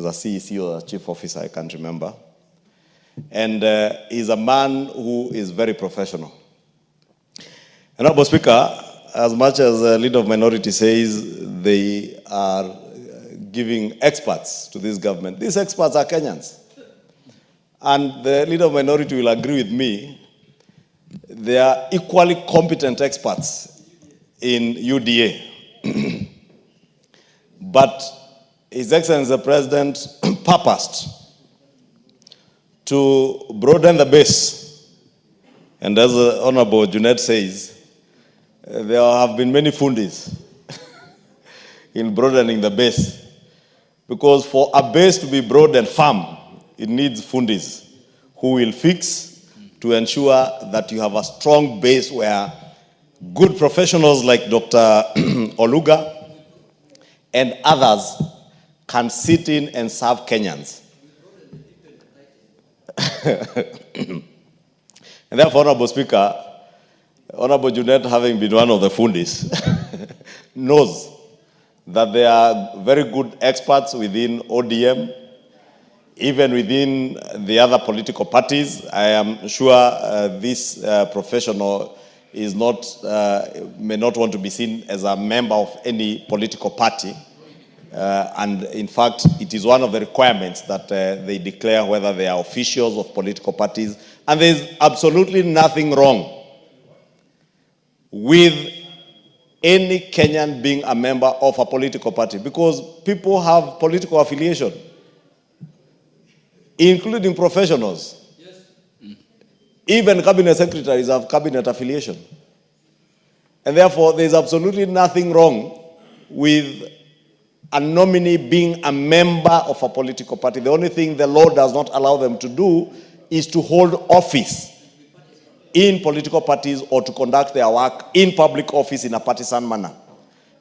as a CEC or a chief officer, I can't remember. And he's a man who is very professional. Honorable Speaker, as much as the leader of minority says they are giving experts to this government, these experts are Kenyans. And the leader of minority will agree with me, they are equally competent experts in UDA. But His Excellency the President purposed to broaden the base. And as Honorable Junet says, there have been many fundis in broadening the base. Because for a base to be broad and firm, it needs fundis who will fix to ensure that you have a strong base where good professionals like Dr. Oluga and others can sit in and serve Kenyans. And therefore, Honorable Speaker, Honorable Junet, having been one of the fundis, knows that there are very good experts within ODM, even within the other political parties. I am sure this professional is not, may not want to be seen as a member of any political party. And in fact, it is one of the requirements that they declare whether they are officials of political parties. And there is absolutely nothing wrong with any Kenyan being a member of a political party, because people have political affiliation, including professionals. Yes. Even cabinet secretaries have cabinet affiliation. And therefore, there is absolutely nothing wrong with a nominee being a member of a political party. The only thing the law does not allow them to do is to hold office in political parties or to conduct their work in public office in a partisan manner.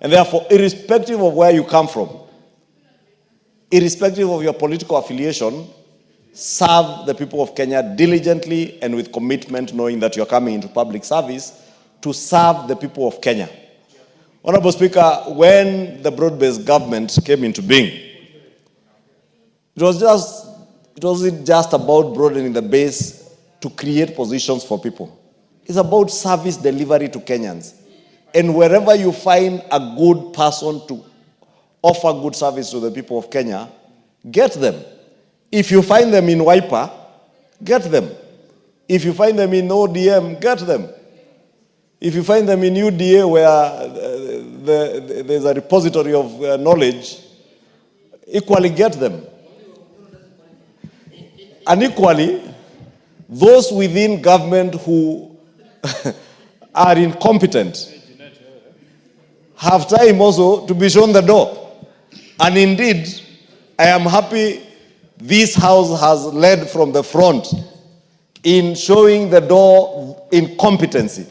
And therefore, irrespective of where you come from, irrespective of your political affiliation, serve the people of Kenya diligently and with commitment, knowing that you're coming into public service to serve the people of Kenya. Honorable Speaker, when the broad-based government came into being, it wasn't just about broadening the base to create positions for people. It's about service delivery to Kenyans. And wherever you find a good person to offer good service to the people of Kenya, get them. If you find them in Wiper, get them. If you find them in ODM, get them. If you find them in UDA where there's a repository of knowledge, equally get them. And equally, those within government who are incompetent have time also to be shown the door. And indeed, I am happy this House has led from the front in showing the door incompetency.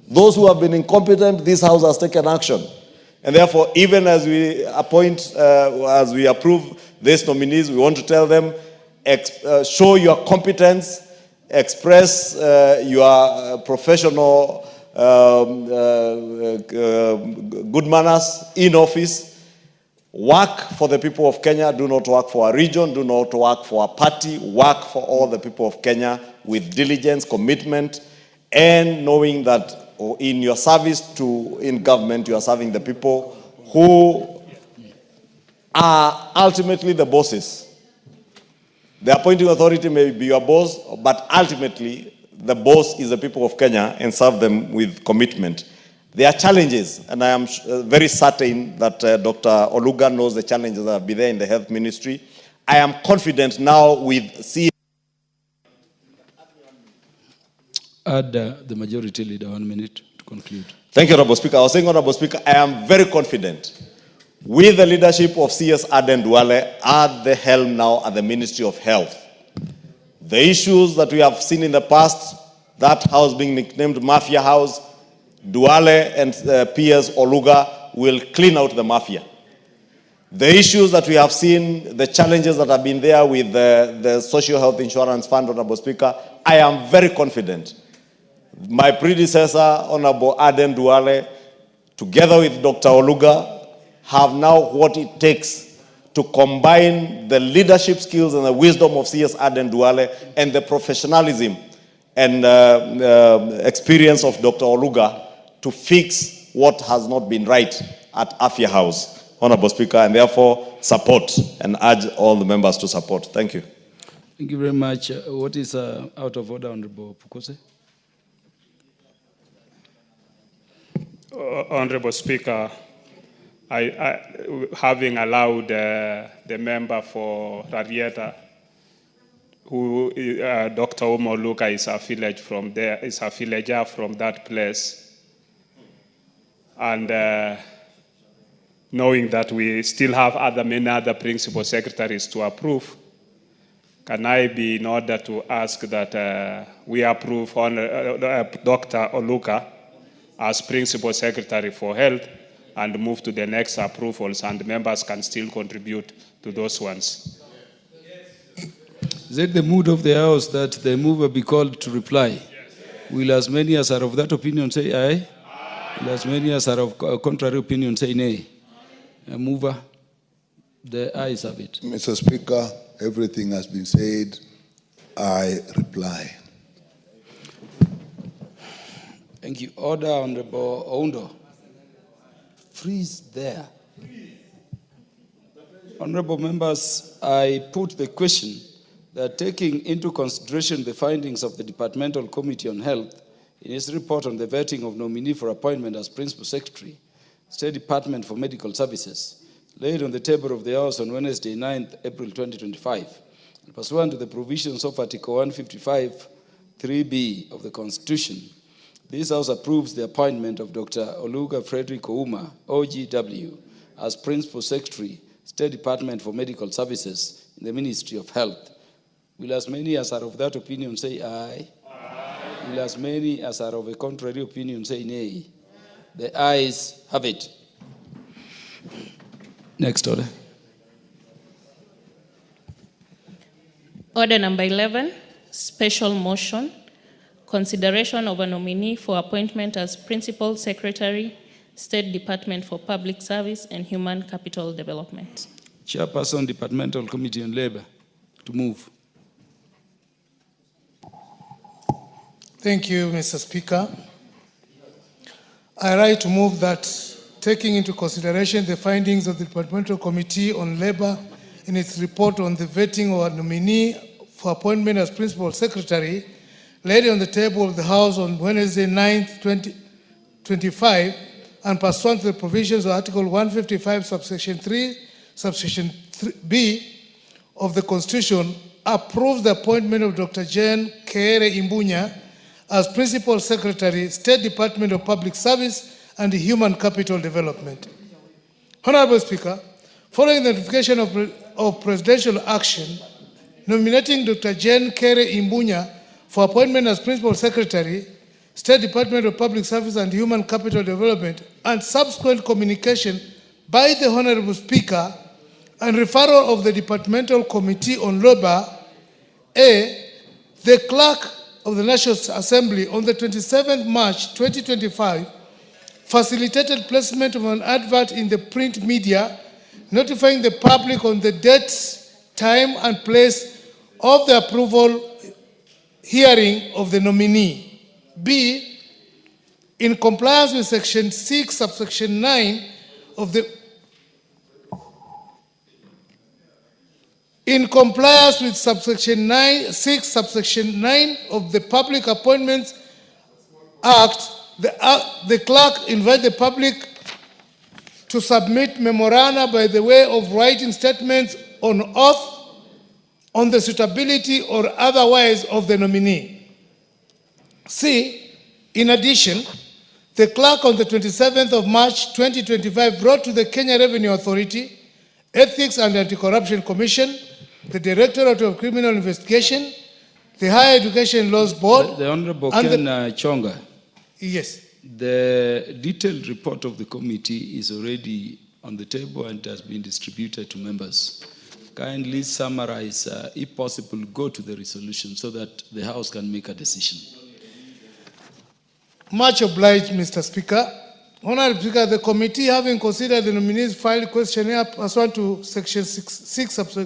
Those who have been incompetent, this House has taken action. And therefore, even as we appoint, as we approve these nominees, we want to tell them, show your competence, express your professional good manners in office, work for the people of Kenya, do not work for a region, do not work for a party, work for all the people of Kenya with diligence, commitment, and knowing that in your service in government, you are serving the people who are ultimately the bosses. The appointing authority may be your boss, but ultimately the boss is the people of Kenya, and serve them with commitment. There are challenges, and I am very certain that Dr. Oluga knows the challenges that have been there in the health ministry. I am confident now with seeing. Add the majority leader 1 minute to conclude. Thank you, Honorable Speaker. I was saying, Honorable Speaker, I am very confident with the leadership of CS Aden Duale at the helm now at the Ministry of Health. The issues that we have seen in the past, that house being nicknamed Mafia House, Duale and PS Oluga will clean out the mafia. The issues that we have seen, the challenges that have been there with the Social Health Insurance Fund, Honorable Speaker, I am very confident. My predecessor, Honorable Aden Duale, together with Dr. Oluga, have now what it takes to to combine the leadership skills and the wisdom of CS Aden Duale and the professionalism and experience of Dr. Oluga to fix what has not been right at Afia House, Honorable Speaker, and therefore support and urge all the members to support. Thank you. Thank you very much. What is out of order, Honorable Pukose? Honorable Speaker, having allowed the member for Rarieta, who Dr. Omoluka is a village from there, is a villager from that place, and knowing that we still have many other principal secretaries to approve, can I be in order to ask that we approve Dr. Oluka as principal secretary for health and move to the next approvals, and members can still contribute to those ones. Is it the mood of the House that the mover be called to reply? Yes. Will as many as are of that opinion say aye? Aye. Will as many as are of contrary opinion say nay? Mover, the ayes have it. Mr. Speaker, everything has been said. I reply. Thank you. Order, Honorable Oundo. Freeze there. Honorable members, I put the question that taking into consideration the findings of the Departmental Committee on Health in its report on the vetting of nominee for appointment as Principal Secretary, State Department for Medical Services, laid on the table of the House on Wednesday, 9th April 2025, and pursuant to the provisions of Article 155, 3B of the Constitution, this House approves the appointment of Dr. Oluga Frederick Ouma, OGW, as Principal Secretary, State Department for Medical Services in the Ministry of Health. Will as many as are of that opinion say aye? Aye. Will as many as are of a contrary opinion say nay? The ayes have it. Next order. Order number 11, special motion. Consideration of a nominee for appointment as Principal Secretary, State Department for Public Service and Human Capital Development. Chairperson, Departmental Committee on Labor, to move. Thank you, Mr. Speaker. I write to move that, taking into consideration the findings of the Departmental Committee on Labor in its report on the vetting of a nominee for appointment as Principal Secretary, laid on the table of the House on Wednesday, 9th, 2025, and pursuant to the provisions of Article 155, subsection 3, subsection B of the Constitution, approves the appointment of Dr. Jane Kere Imbunya as Principal Secretary, State Department of Public Service and Human Capital Development. Honorable Speaker, following the notification of presidential action nominating Dr. Jane Kere Imbunya for appointment as Principal Secretary, State Department of Public Service and Human Capital Development, and subsequent communication by the Honorable Speaker and referral of the Departmental Committee on Labor, the Clerk of the National Assembly on the 27th March 2025 facilitated placement of an advert in the print media notifying the public on the date, time, and place of the approval hearing of the nominee. B, in compliance with Section 6, subsection 9 of the In compliance with subsection 6, subsection 9 of the Public Appointments Act, the clerk invites the public to submit memoranda by the way of writing statements on oath on the suitability or otherwise of the nominee. C, in addition, the clerk on the 27th of March 2025 brought to the Kenya Revenue Authority, Ethics and Anti-Corruption Commission, the Directorate of Criminal Investigation, the Higher Education Laws Board. The Honorable Ken Chonga. Yes. The detailed report of the committee is already on the table and has been distributed to members. Kindly summarize, if possible, go to the resolution so that the House can make a decision. Much obliged, Mr. Speaker. Honorable Speaker, the committee, having considered the nominees' filed questionnaire pursuant to Section 6 subsection